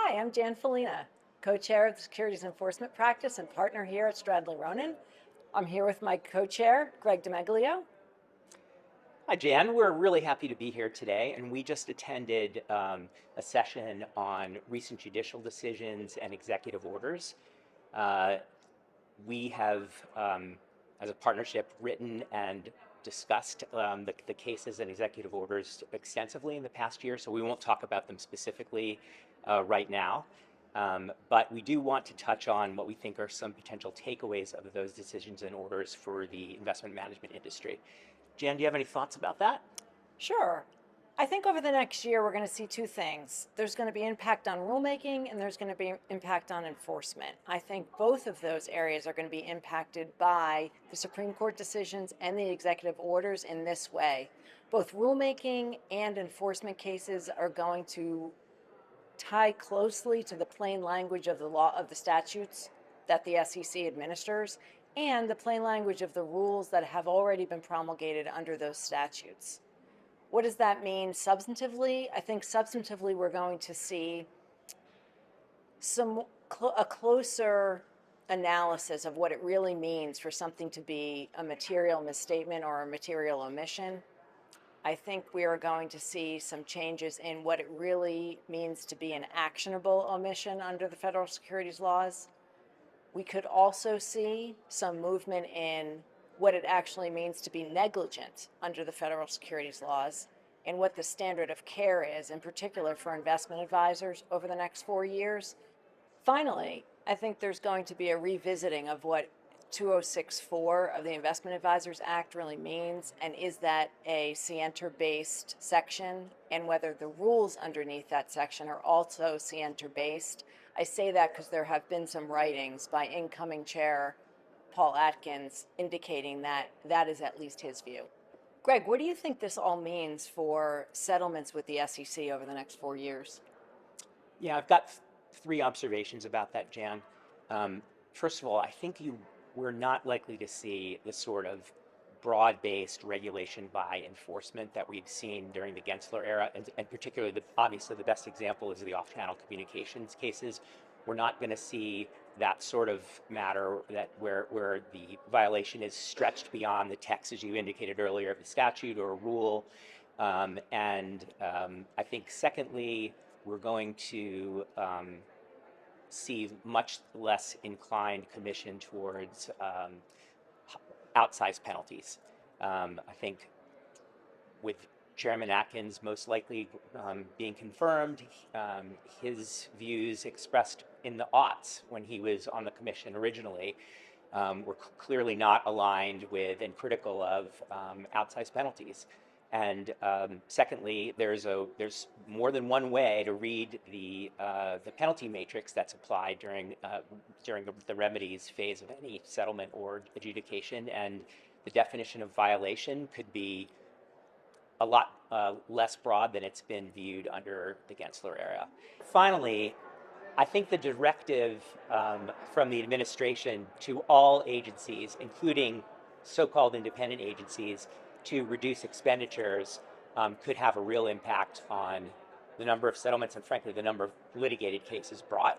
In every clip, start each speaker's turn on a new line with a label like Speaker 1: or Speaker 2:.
Speaker 1: Hi, I'm Jan Folena, co-chair of the Securities Enforcement Practice and partner here at Stradley Ronan. I'm here with my co-chair, Greg DiMeglio.
Speaker 2: Hi, Jan. We're really happy to be here today, and we just attended a session on recent judicial decisions and executive orders. Uh, we have, as a partnership, written and discussed the cases and executive orders extensively in the past year, so we won't talk about them specifically right now. But we do want to touch on what we think are some potential takeaways of those decisions and orders for the investment management industry. Jan, do you have any thoughts about that?
Speaker 1: Sure. I think over the next year, we're going to see two things. There's going to be impact on rulemaking and there's going to be impact on enforcement. I think both of those areas are going to be impacted by the Supreme Court decisions and the executive orders in this way. Both rulemaking and enforcement cases are going to tie closely to the plain language of the law of the statutes that the SEC administers and the plain language of the rules that have already been promulgated under those statutes. What does that mean substantively? I think substantively we're going to see a closer analysis of what it really means for something to be a material misstatement or a material omission. I think we are going to see some changes in what it really means to be an actionable omission under the federal securities laws. We could also see some movement in what it actually means to be negligent under the federal securities laws and what the standard of care is, in particular for investment advisors over the next 4 years. Finally, I think there's going to be a revisiting of what 2064 of the Investment Advisors Act really means, and is that a scienter-based section, and whether the rules underneath that section are also scienter-based. I say that because there have been some writings by incoming chair Paul Atkins indicating that that is at least his view. Greg, what do you think this all means for settlements with the SEC over the next 4 years?
Speaker 2: Yeah, I've got three observations about that, Jan. First of all, I think we're not likely to see the sort of broad-based regulation by enforcement that we've seen during the Gensler era, and particularly, obviously, the best example is the off-channel communications cases. We're not going to see that sort of matter where the violation is stretched beyond the text, as you indicated earlier, of the statute or a rule. I think, secondly, we're going to see much less inclined commission towards outsized penalties. I think with Chairman Atkins most likely being confirmed, his views expressed in the aughts when he was on the commission originally were clearly not aligned with and critical of outsized penalties. And secondly, there's more than one way to read the penalty matrix that's applied during the remedies phase of any settlement or adjudication, and the definition of violation could be a lot less broad than it's been viewed under the Gensler era. Finally, I think the directive from the administration to all agencies, including so-called independent agencies, to reduce expenditures could have a real impact on the number of settlements and, frankly, the number of litigated cases brought.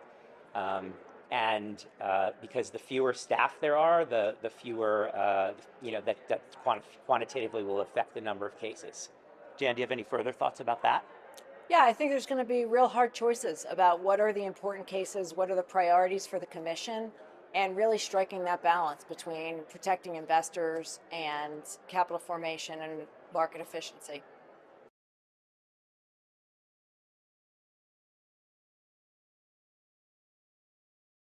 Speaker 2: Because the fewer staff there are, the fewer, that quantitatively will affect the number of cases. Jan, do you have any further thoughts about that?
Speaker 1: Yeah, I think there's going to be real hard choices about what are the important cases, what are the priorities for the commission, and really striking that balance between protecting investors and capital formation and market efficiency.